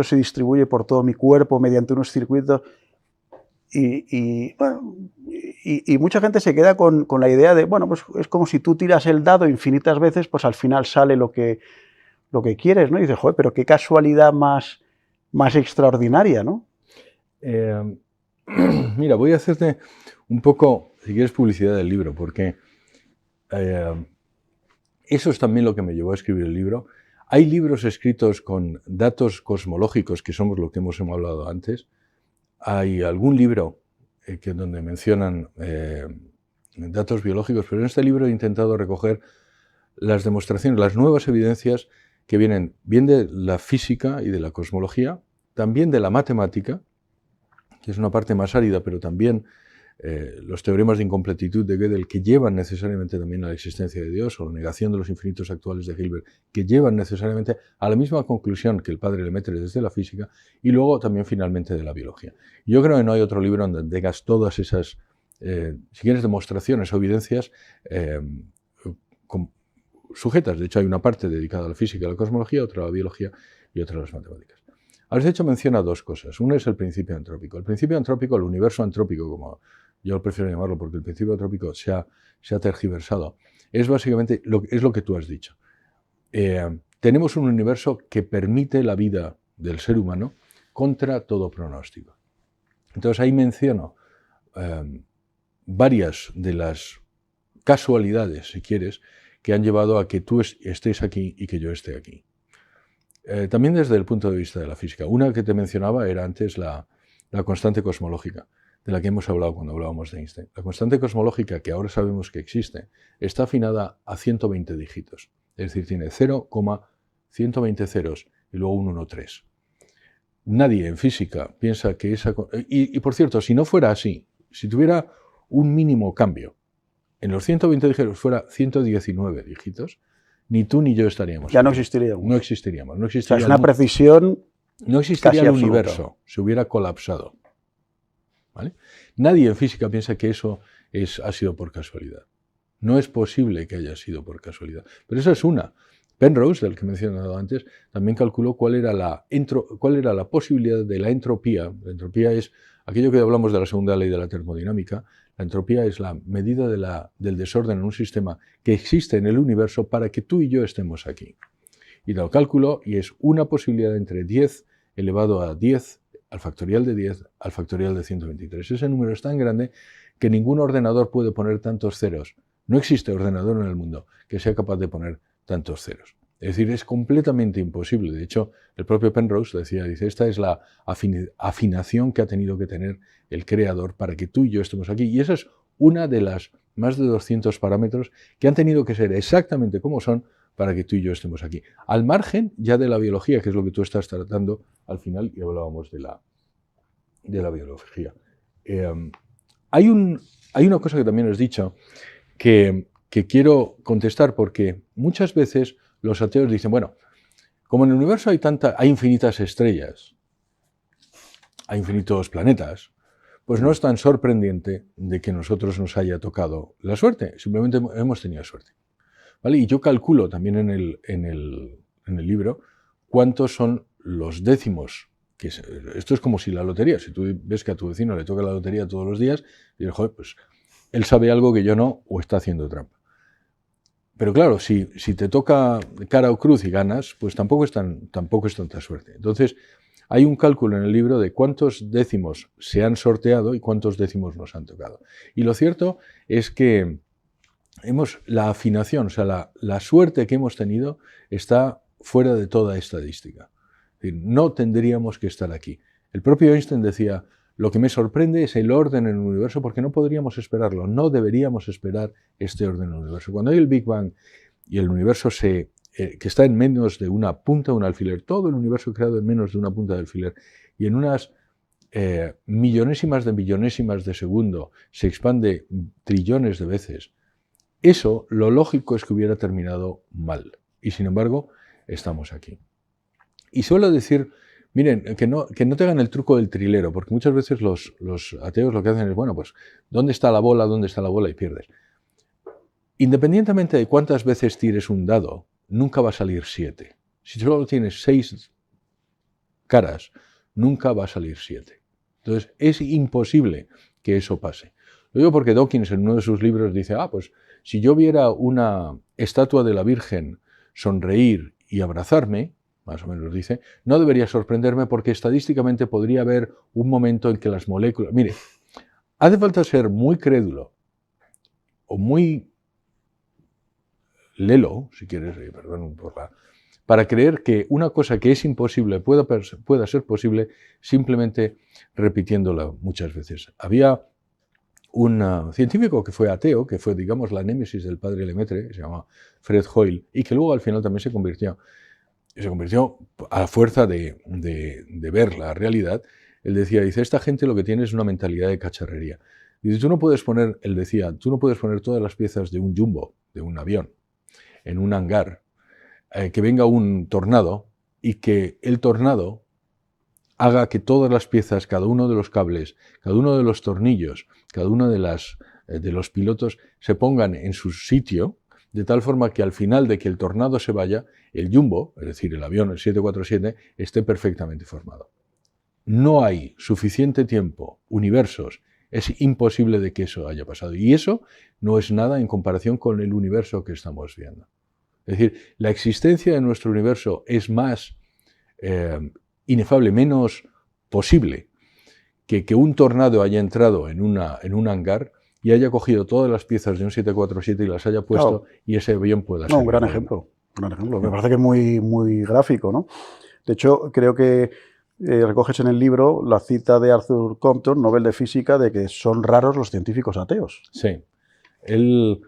[SPEAKER 1] se distribuye por todo mi cuerpo mediante unos circuitos. Y mucha gente se queda con la idea de, bueno, pues es como si tú tiras el dado infinitas veces, pues al final sale lo que quieres, ¿no? Y dices, joder, pero qué casualidad más extraordinaria, ¿no?
[SPEAKER 2] Mira, voy a hacerte un poco, si quieres, publicidad del libro, porque eso es también lo que me llevó a escribir el libro. Hay libros escritos con datos cosmológicos, que somos lo que hemos hablado antes. Hay algún libro donde mencionan datos biológicos, pero en este libro he intentado recoger las demostraciones, las nuevas evidencias que vienen bien de la física y de la cosmología, también de la matemática, que es una parte más árida, pero también los teoremas de incompletitud de Gödel, que llevan necesariamente también a la existencia de Dios, o la negación de los infinitos actuales de Hilbert, que llevan necesariamente a la misma conclusión que el padre Lemaitre desde la física, y luego también finalmente de la biología. Yo creo que no hay otro libro donde tengas todas esas, si quieres, demostraciones o evidencias sujetas. De hecho, hay una parte dedicada a la física y a la cosmología, otra a la biología y otra a las matemáticas. Habéis hecho mención a dos cosas. Una es el principio antrópico. El principio antrópico, el universo antrópico, como yo prefiero llamarlo, porque el principio antrópico se ha tergiversado, es básicamente lo que tú has dicho. Tenemos un universo que permite la vida del ser humano contra todo pronóstico. Entonces ahí menciono varias de las casualidades, si quieres, que han llevado a que tú estés aquí y que yo esté aquí. También desde el punto de vista de la física. Una que te mencionaba era antes la constante cosmológica, de la que hemos hablado cuando hablábamos de Einstein. La constante cosmológica, que ahora sabemos que existe, está afinada a 120 dígitos. Es decir, tiene 0,120 ceros y luego un 1,3. Nadie en física piensa que esa... Y por cierto, si no fuera así, si tuviera un mínimo cambio, en los 120 dígitos fuera 119 dígitos, ni tú ni yo estaríamos.
[SPEAKER 1] Ya no existiríamos.
[SPEAKER 2] No existiríamos. No existiría,
[SPEAKER 1] o sea, es una precisión.
[SPEAKER 2] No existiría el
[SPEAKER 1] casi
[SPEAKER 2] universo,
[SPEAKER 1] absoluta.
[SPEAKER 2] se hubiera colapsado. ¿Vale? Nadie en física piensa que eso ha sido por casualidad. No es posible que haya sido por casualidad. Pero esa es una. Penrose, del que he mencionado antes, también calculó cuál era la posibilidad de la entropía. La entropía es aquello que hablamos de la segunda ley de la termodinámica. La entropía es la medida del desorden en un sistema que existe en el universo para que tú y yo estemos aquí. Y lo calculó y es una posibilidad entre 10 elevado a 10 al factorial de 10 al factorial de 123. Ese número es tan grande que ningún ordenador puede poner tantos ceros. No existe ordenador en el mundo que sea capaz de poner tantos ceros. Es decir, es completamente imposible. De hecho, el propio Penrose dice, esta es la afinación que ha tenido que tener el creador para que tú y yo estemos aquí. Y esa es una de las más de 200 parámetros que han tenido que ser exactamente como son para que tú y yo estemos aquí. Al margen ya de la biología, que es lo que tú estás tratando al final, y hablábamos de la biología. Hay una cosa que también has dicho que quiero contestar, porque muchas veces los ateos dicen, bueno, como en el universo hay infinitas estrellas, hay infinitos planetas, pues no es tan sorprendente de que nosotros nos haya tocado la suerte, simplemente hemos tenido suerte. ¿Vale? Y yo calculo también en el libro cuántos son los décimos. Esto es como si la lotería, si tú ves que a tu vecino le toca la lotería todos los días, y dices, joder, pues él sabe algo que yo no, o está haciendo trampa. Pero claro, si te toca cara o cruz y ganas, pues tampoco es tanta suerte. Entonces, hay un cálculo en el libro de cuántos décimos se han sorteado y cuántos décimos nos han tocado. Y lo cierto es que la afinación, o sea, la suerte que hemos tenido está fuera de toda estadística. Es decir, no tendríamos que estar aquí. El propio Einstein decía, lo que me sorprende es el orden en el universo porque no podríamos esperarlo, no deberíamos esperar este orden en el universo. Cuando hay el Big Bang y el universo que está en menos de una punta de un alfiler, todo el universo creado en menos de una punta de alfiler, y en unas millonésimas de segundo se expande trillones de veces, eso, lo lógico es que hubiera terminado mal. Y sin embargo, estamos aquí. Y suelo decir, miren, que no te hagan el truco del trilero, porque muchas veces los ateos lo que hacen es, bueno, pues, ¿dónde está la bola? ¿Dónde está la bola? Y pierdes. Independientemente de cuántas veces tires un dado, nunca va a salir 7. Si solo tienes 6 caras, nunca va a salir 7. Entonces, es imposible que eso pase. Lo digo porque Dawkins en uno de sus libros dice, pues si yo viera una estatua de la Virgen sonreír y abrazarme, más o menos dice, no debería sorprenderme porque estadísticamente podría haber un momento en que las moléculas... Mire, hace falta ser muy crédulo o muy lelo, si quieres, perdón para creer que una cosa que es imposible pueda ser posible simplemente repitiéndola muchas veces. Había un científico que fue ateo, que fue, digamos, la némesis del padre Lemaitre, que se llama Fred Hoyle, y que luego al final también se convirtió a fuerza de ver la realidad. Él decía, esta gente lo que tiene es una mentalidad de cacharrería. Dice, tú no puedes poner todas las piezas de un jumbo, de un avión, en un hangar, que venga un tornado y que el tornado haga que todas las piezas, cada uno de los cables, cada uno de los tornillos, cada uno de los pilotos se pongan en su sitio, de tal forma que al final de que el tornado se vaya, el jumbo, es decir, el avión, el 747, esté perfectamente formado. No hay suficiente tiempo, universos, es imposible de que eso haya pasado. Y eso no es nada en comparación con el universo que estamos viendo. Es decir, la existencia de nuestro universo es más inefable, menos posible que un tornado haya entrado en un hangar y haya cogido todas las piezas de un 747 y las haya puesto, claro, y ese avión pueda ser.
[SPEAKER 1] Un gran ejemplo. Me parece que es muy, muy gráfico, ¿no? De hecho, creo que recoges en el libro la cita de Arthur Compton, Nobel de Física, de que son raros los científicos ateos.
[SPEAKER 2] Sí. Él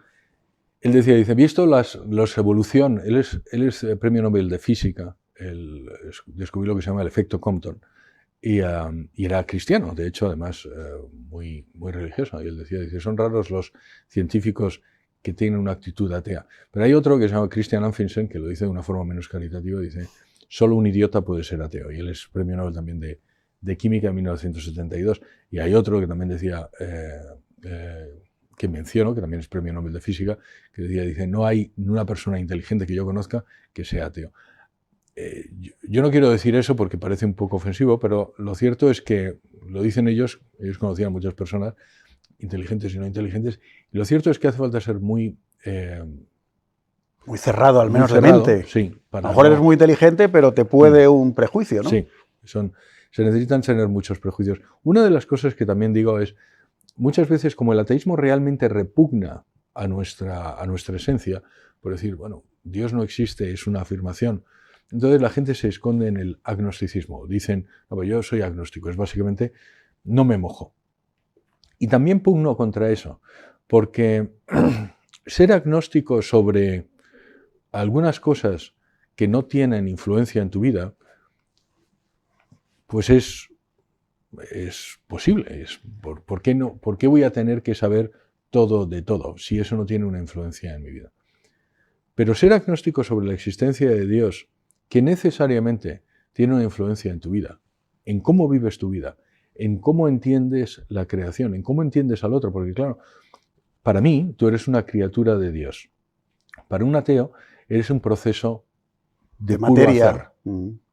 [SPEAKER 2] decía, visto los evolución, él es premio Nobel de Física, él descubrió lo que se llama el efecto Compton, y era cristiano, de hecho, además, muy, muy religioso. Y él decía, son raros los científicos que tienen una actitud atea. Pero hay otro que se llama Christian Amundsen, que lo dice de una forma menos caritativa, dice, solo un idiota puede ser ateo. Y él es premio Nobel también de Química en 1972. Y hay otro que también decía, que menciono, que también es premio Nobel de Física, que dice, no hay una persona inteligente que yo conozca que sea ateo. Yo no quiero decir eso porque parece un poco ofensivo, pero lo cierto es que lo dicen ellos conocían a muchas personas, inteligentes y no inteligentes, y lo cierto es que hace falta ser muy
[SPEAKER 1] cerrado, al menos de mente.
[SPEAKER 2] Sí,
[SPEAKER 1] a lo mejor eres muy inteligente, pero te puede un prejuicio, ¿no?
[SPEAKER 2] Sí, se necesitan tener muchos prejuicios. Una de las cosas que también digo es, muchas veces como el ateísmo realmente repugna a nuestra esencia, por decir, bueno, Dios no existe, es una afirmación, entonces la gente se esconde en el agnosticismo. Dicen, no, yo soy agnóstico, es básicamente, no me mojo. Y también pugno contra eso, Porque ser agnóstico sobre algunas cosas que no tienen influencia en tu vida, pues es posible. ¿Por qué no? ¿Por qué voy a tener que saber todo de todo si eso no tiene una influencia en mi vida? Pero ser agnóstico sobre la existencia de Dios, que necesariamente tiene una influencia en tu vida, en cómo vives tu vida, en cómo entiendes la creación, en cómo entiendes al otro, porque claro, para mí tú eres una criatura de Dios. Para un ateo eres un proceso de puro
[SPEAKER 1] materia.
[SPEAKER 2] azar.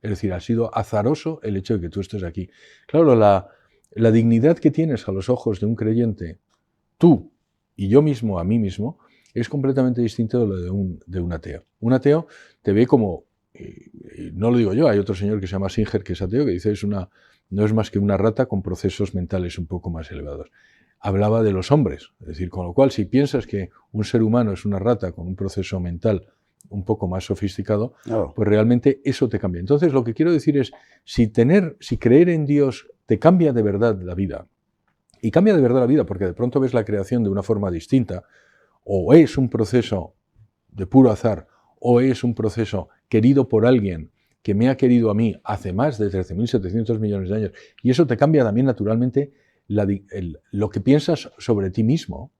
[SPEAKER 2] Es decir, ha sido azaroso el hecho de que tú estés aquí. Claro, la dignidad que tienes a los ojos de un creyente, tú y yo mismo, a mí mismo, es completamente distinto de lo de un ateo. Un ateo te ve como, y no lo digo yo, hay otro señor que se llama Singer, que es ateo, que dice no es más que una rata con procesos mentales un poco más elevados. Hablaba de los hombres, es decir, con lo cual si piensas que un ser humano es una rata con un proceso mental un poco más sofisticado, pues realmente eso te cambia. Entonces lo que quiero decir es, si creer en Dios te cambia de verdad la vida, y cambia de verdad la vida porque de pronto ves la creación de una forma distinta, o es un proceso de puro azar, o es un proceso querido por alguien que me ha querido a mí hace más de 13.700 millones de años, y eso te cambia también naturalmente lo que piensas sobre ti mismo,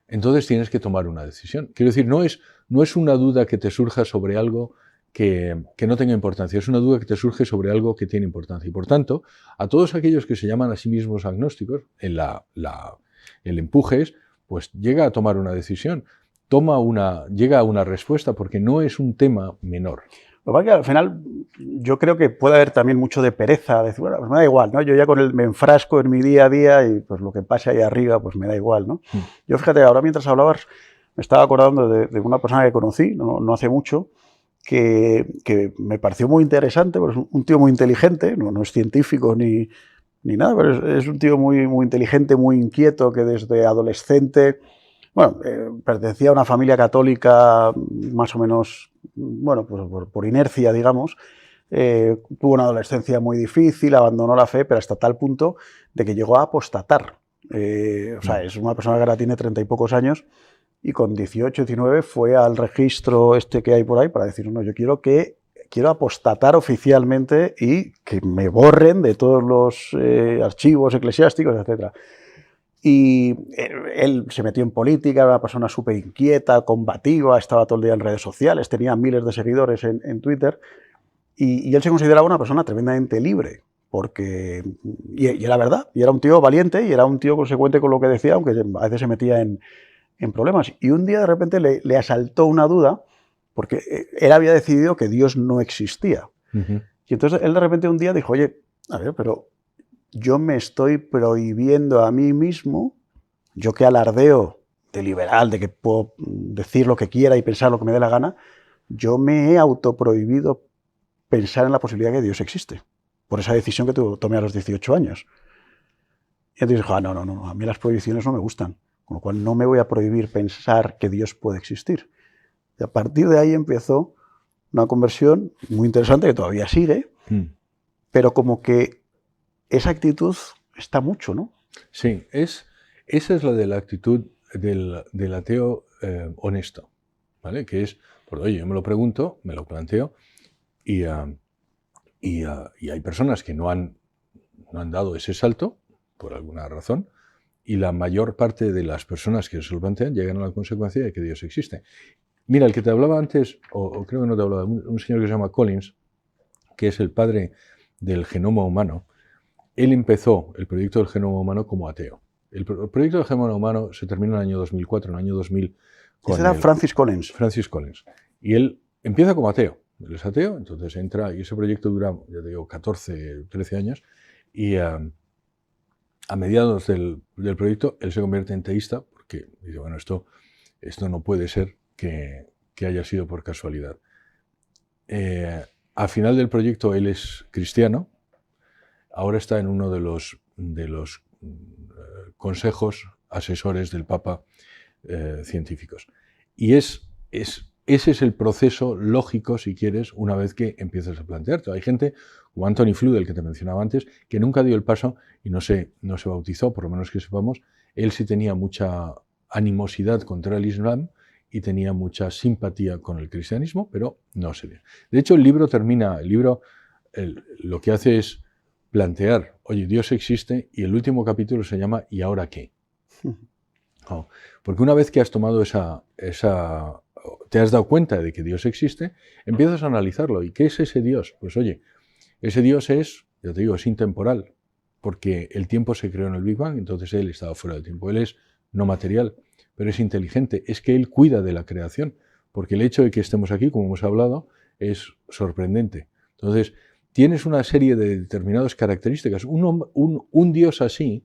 [SPEAKER 2] entonces tienes que tomar una decisión. Quiero decir, no es una duda que te surja sobre algo que no tenga importancia, es una duda que te surge sobre algo que tiene importancia. Y por tanto, a todos aquellos que se llaman a sí mismos agnósticos, el empuje es, pues llega a tomar una decisión, llega a una respuesta, porque no es un tema menor.
[SPEAKER 1] Lo que pasa es que al final yo creo que puede haber también mucho de pereza, de decir, bueno, pues me da igual, ¿no? Yo ya me enfrasco en mi día a día y pues lo que pase ahí arriba pues me da igual, ¿no? Yo fíjate, ahora mientras hablabas me estaba acordando de una persona que conocí no hace mucho, que me pareció muy interesante, pues un tío muy inteligente, no es científico ni nada, pero es un tío muy, muy inteligente, muy inquieto, que desde adolescente, bueno, pertenecía a una familia católica más o menos, bueno, pues por inercia, digamos. Tuvo una adolescencia muy difícil, abandonó la fe, pero hasta tal punto de que llegó a apostatar. O sea, es una persona que ahora tiene 30 y pocos años y con 18, 19 fue al registro que hay por ahí para decir, no, yo quiero apostatar oficialmente y que me borren de todos los archivos eclesiásticos, etcétera. Y él se metió en política, era una persona súper inquieta, combativa, estaba todo el día en redes sociales, tenía miles de seguidores en Twitter, y él se consideraba una persona tremendamente libre, porque, y era verdad, y era un tío valiente, y era un tío consecuente con lo que decía, aunque a veces se metía en problemas. Y un día de repente le asaltó una duda, porque él había decidido que Dios no existía. Y entonces él de repente un día dijo, oye, a ver, pero yo me estoy prohibiendo a mí mismo, yo que alardeo de liberal, de que puedo decir lo que quiera y pensar lo que me dé la gana, yo me he autoprohibido pensar en la posibilidad de que Dios existe, por esa decisión que tomé a los 18 años. Y entonces dijo, no, a mí las prohibiciones no me gustan, con lo cual no me voy a prohibir pensar que Dios puede existir. Y a partir de ahí empezó una conversión muy interesante que todavía sigue, pero como que esa actitud está mucho, ¿no?
[SPEAKER 2] Sí, esa es la de la actitud del ateo honesto, ¿vale? Que es, pues oye, yo me lo pregunto, me lo planteo, y hay personas que no han dado ese salto, por alguna razón, y la mayor parte de las personas que se lo plantean llegan a la consecuencia de que Dios existe. Mira, el que te hablaba antes, o creo que no te hablaba, un señor que se llama Collins, que es el padre del genoma humano. Él empezó el proyecto del genoma humano como ateo. El proyecto del genoma humano se terminó en el año 2004, en el año 2000.
[SPEAKER 1] Ese era Francis Collins.
[SPEAKER 2] Francis Collins. Y él empieza como ateo. Él es ateo, entonces entra, y ese proyecto dura, ya te digo, 14, 13 años, y a mediados del proyecto él se convierte en teísta, porque dice, bueno, esto no puede ser que haya sido por casualidad. Al final del proyecto él es cristiano. Ahora está en uno de los consejos asesores del Papa científicos. Y ese es el proceso lógico, si quieres, una vez que empiezas a plantearte. Hay gente, como Anthony Flew, del que te mencionaba antes, que nunca dio el paso y no se bautizó, por lo menos que sepamos. Él sí tenía mucha animosidad contra el Islam y tenía mucha simpatía con el cristianismo, pero no se dio. De hecho, el libro lo que hace es plantear, oye, Dios existe, y el último capítulo se llama ¿y ahora qué? No, porque una vez que has tomado te has dado cuenta de que Dios existe, empiezas a analizarlo. ¿Y qué es ese Dios? Pues oye, ese Dios es, ya te digo, es intemporal, porque el tiempo se creó en el Big Bang, entonces Él estaba fuera del tiempo. Él es no material, pero es inteligente. Es que Él cuida de la creación, porque el hecho de que estemos aquí, como hemos hablado, es sorprendente. Entonces, tienes una serie de determinadas características. Un Dios así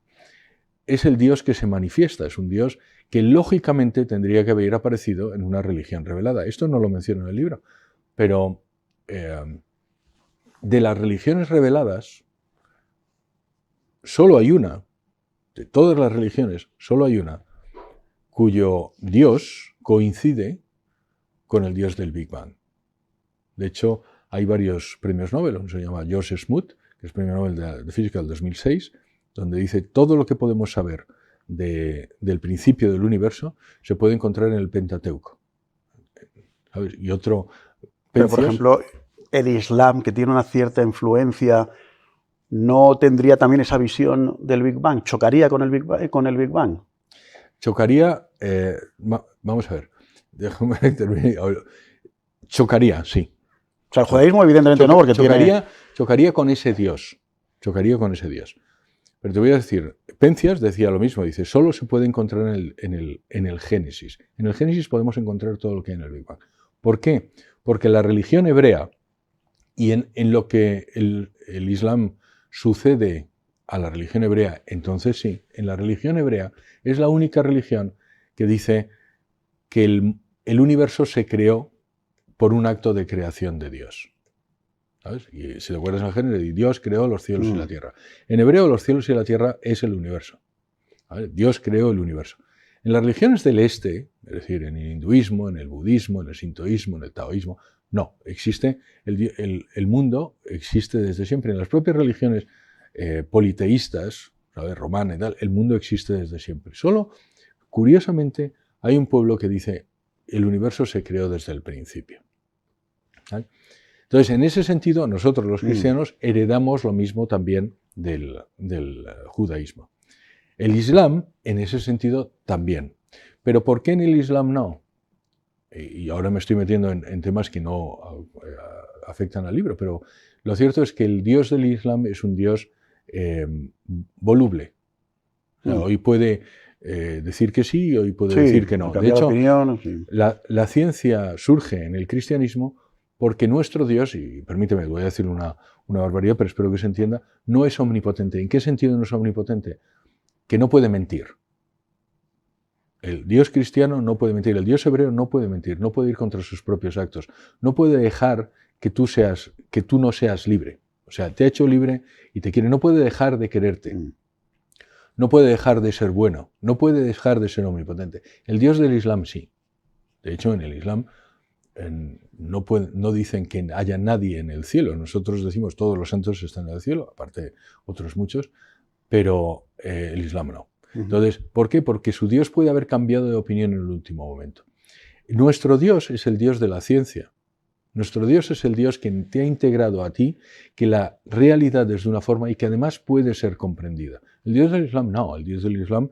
[SPEAKER 2] es el Dios que se manifiesta, es un Dios que lógicamente tendría que haber aparecido en una religión revelada. Esto no lo menciono en el libro, pero de las religiones reveladas, solo hay una, de todas las religiones, solo hay una, cuyo Dios coincide con el Dios del Big Bang. De hecho, hay varios premios Nobel, uno se llama George Smoot, que es premio Nobel de Física del 2006, donde dice todo lo que podemos saber del principio del universo se puede encontrar en el Pentateuco. ¿Sabes? Y otro...
[SPEAKER 1] Pero, por ejemplo, el Islam, que tiene una cierta influencia, ¿no tendría también esa visión del Big Bang? ¿Chocaría con el Big Bang?
[SPEAKER 2] Chocaría... vamos a ver. Déjame terminar. Chocaría, sí.
[SPEAKER 1] O sea, el judaísmo evidentemente no, porque
[SPEAKER 2] chocaría con ese Dios. Chocaría con ese Dios. Pero te voy a decir, Pencias decía lo mismo, dice, solo se puede encontrar en el Génesis. En el Génesis podemos encontrar todo lo que hay en el Big Bang. ¿Por qué? Porque la religión hebrea y en lo que el Islam sucede a la religión hebrea, entonces sí, en la religión hebrea es la única religión que dice que el universo se creó por un acto de creación de Dios. ¿Sabes? Y si te acuerdas en el Génesis, Dios creó los cielos y la tierra. En hebreo, los cielos y la tierra es el universo. ¿Vale? Dios creó el universo. En las religiones del este, es decir, en el hinduismo, en el budismo, en el sintoísmo, en el taoísmo, no, existe, el mundo existe desde siempre. En las propias religiones politeístas, ¿sabes? Romana y tal, el mundo existe desde siempre. Solo, curiosamente, hay un pueblo que dice, el universo se creó desde el principio. ¿Vale? Entonces, en ese sentido, nosotros los cristianos heredamos lo mismo también del judaísmo. El Islam, en ese sentido, también. Pero ¿por qué en el Islam no? Y ahora me estoy metiendo en temas que no afectan al libro, pero lo cierto es que el Dios del Islam es un Dios voluble. O sea, hoy puede decir que sí, hoy puede decir que no. De hecho,
[SPEAKER 1] opinión, sí.
[SPEAKER 2] la ciencia surge en el cristianismo porque nuestro Dios, y permíteme, voy a decir una barbaridad, pero espero que se entienda, no es omnipotente. ¿En qué sentido no es omnipotente? Que no puede mentir. El Dios cristiano no puede mentir, el Dios hebreo no puede mentir, no puede ir contra sus propios actos, no puede dejar que tú no seas libre. O sea, te ha hecho libre y te quiere, no puede dejar de quererte. No puede dejar de ser bueno, no puede dejar de ser omnipotente. El Dios del Islam sí. De hecho, en el Islam no dicen que haya nadie en el cielo. Nosotros decimos todos los santos están en el cielo, aparte otros muchos, pero el Islam no. Entonces, ¿por qué? Porque su Dios puede haber cambiado de opinión en el último momento. Nuestro Dios es el Dios de la ciencia. Nuestro Dios es el Dios que te ha integrado a ti, que la realidad es de una forma y que además puede ser comprendida. El Dios del Islam no. El Dios del Islam,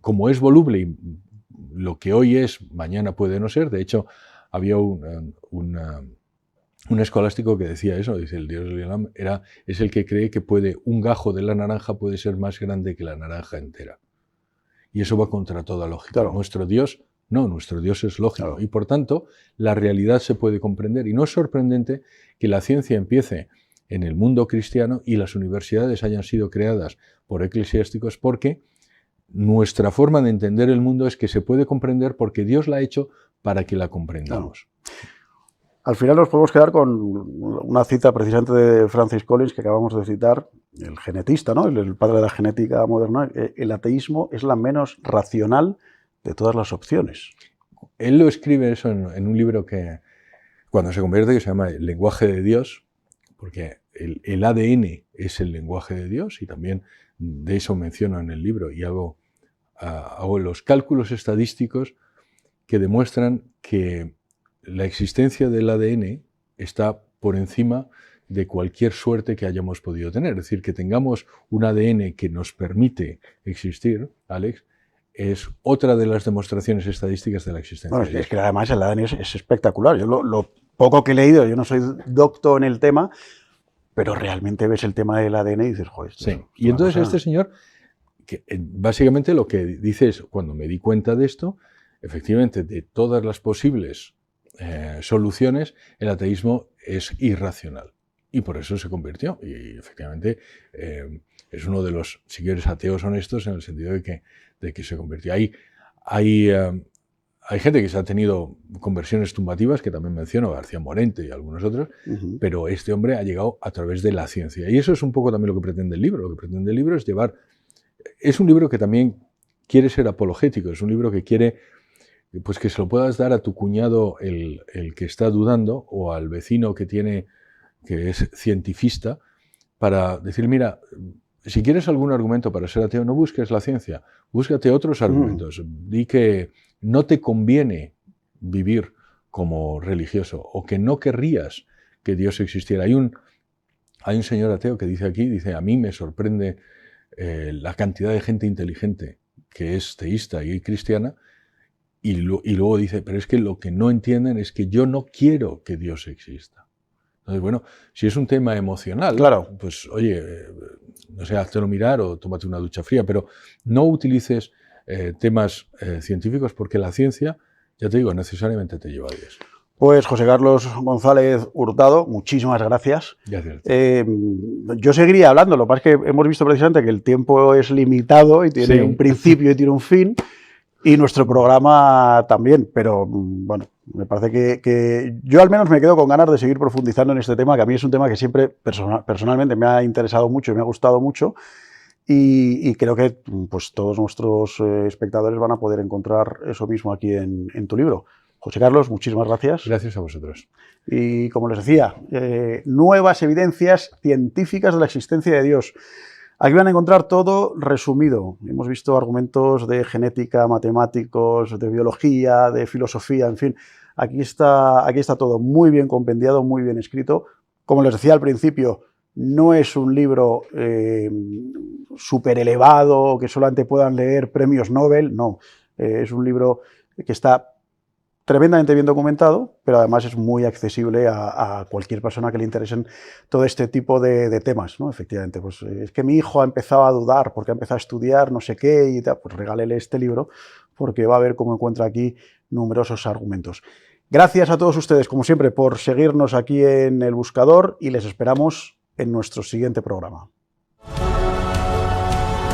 [SPEAKER 2] como es voluble y lo que hoy es, mañana puede no ser. De hecho, había un escolástico que decía eso, dice el Dios del Islam es el que cree que un gajo de la naranja puede ser más grande que la naranja entera. Y eso va contra toda lógica.
[SPEAKER 1] Claro.
[SPEAKER 2] Nuestro Dios es lógico.
[SPEAKER 1] Claro.
[SPEAKER 2] Y por tanto, la realidad se puede comprender. Y no es sorprendente que la ciencia empiece en el mundo cristiano y las universidades hayan sido creadas por eclesiásticos, porque nuestra forma de entender el mundo es que se puede comprender porque Dios la ha hecho para que la comprendamos.
[SPEAKER 1] Claro. Al final nos podemos quedar con una cita precisamente de Francis Collins que acabamos de citar, el genetista, ¿no? El padre de la genética moderna. El ateísmo es la menos racional de todas las opciones.
[SPEAKER 2] Él lo escribe eso en un libro que cuando se convierte, que se llama El lenguaje de Dios, porque el ADN es el lenguaje de Dios y también de eso menciona en el libro y algo hago los cálculos estadísticos que demuestran que la existencia del ADN está por encima de cualquier suerte que hayamos podido tener. Es decir, que tengamos un ADN que nos permite existir, Alex, es otra de las demostraciones estadísticas de la existencia.
[SPEAKER 1] Bueno, es que además el ADN es espectacular. Yo lo poco que he leído, yo no soy doctor en el tema, pero realmente ves el tema del ADN y dices, joder.
[SPEAKER 2] Sí, y entonces este señor, que básicamente lo que dice es, cuando me di cuenta de esto, efectivamente, de todas las posibles soluciones, el ateísmo es irracional. Y por eso se convirtió. Y efectivamente es uno de los, si quieres, ateos honestos en el sentido de que se convirtió. Hay gente que se ha tenido conversiones tumbativas, que también menciono, García Morente y algunos otros, pero este hombre ha llegado a través de la ciencia. Y eso es un poco también lo que pretende el libro. Lo que pretende el libro es llevar... Es un libro que también quiere ser apologético, es un libro que quiere pues que se lo puedas dar a tu cuñado el que está dudando o al vecino que es cientifista, para decir, mira, si quieres algún argumento para ser ateo, no busques la ciencia, búscate otros argumentos. Di que no te conviene vivir como religioso o que no querrías que Dios existiera. Hay un señor ateo que dice, a mí me sorprende la cantidad de gente inteligente que es teísta y cristiana, y luego dice, pero es que lo que no entienden es que yo no quiero que Dios exista. Entonces, bueno, si es un tema emocional,
[SPEAKER 1] claro,
[SPEAKER 2] pues oye, no sé, háztelo mirar o tómate una ducha fría, pero no utilices temas científicos, porque la ciencia, ya te digo, necesariamente te lleva a Dios.
[SPEAKER 1] Pues José Carlos González Hurtado, muchísimas gracias.
[SPEAKER 2] Gracias.
[SPEAKER 1] Yo seguiría hablando, lo que pasa es que hemos visto precisamente que el tiempo es limitado y tiene un principio y tiene un fin, y nuestro programa también, pero bueno, me parece que yo al menos me quedo con ganas de seguir profundizando en este tema, que a mí es un tema que siempre personalmente me ha interesado mucho y me ha gustado mucho, y creo que pues, todos nuestros espectadores van a poder encontrar eso mismo aquí en tu libro. José Carlos, muchísimas gracias.
[SPEAKER 2] Gracias a vosotros.
[SPEAKER 1] Y como les decía, nuevas evidencias científicas de la existencia de Dios. Aquí van a encontrar todo resumido. Hemos visto argumentos de genética, matemáticos, de biología, de filosofía, en fin. Aquí está todo muy bien compendiado, muy bien escrito. Como les decía al principio, no es un libro súper elevado, que solamente puedan leer premios Nobel, no. Es un libro que está tremendamente bien documentado, pero además es muy accesible a cualquier persona que le interesen todo este tipo de temas, ¿no? Efectivamente, pues es que mi hijo ha empezado a dudar porque ha empezado a estudiar no sé qué y tal, pues regálele este libro porque va a ver cómo encuentra aquí numerosos argumentos. Gracias a todos ustedes, como siempre, por seguirnos aquí en El Buscador y les esperamos en nuestro siguiente programa.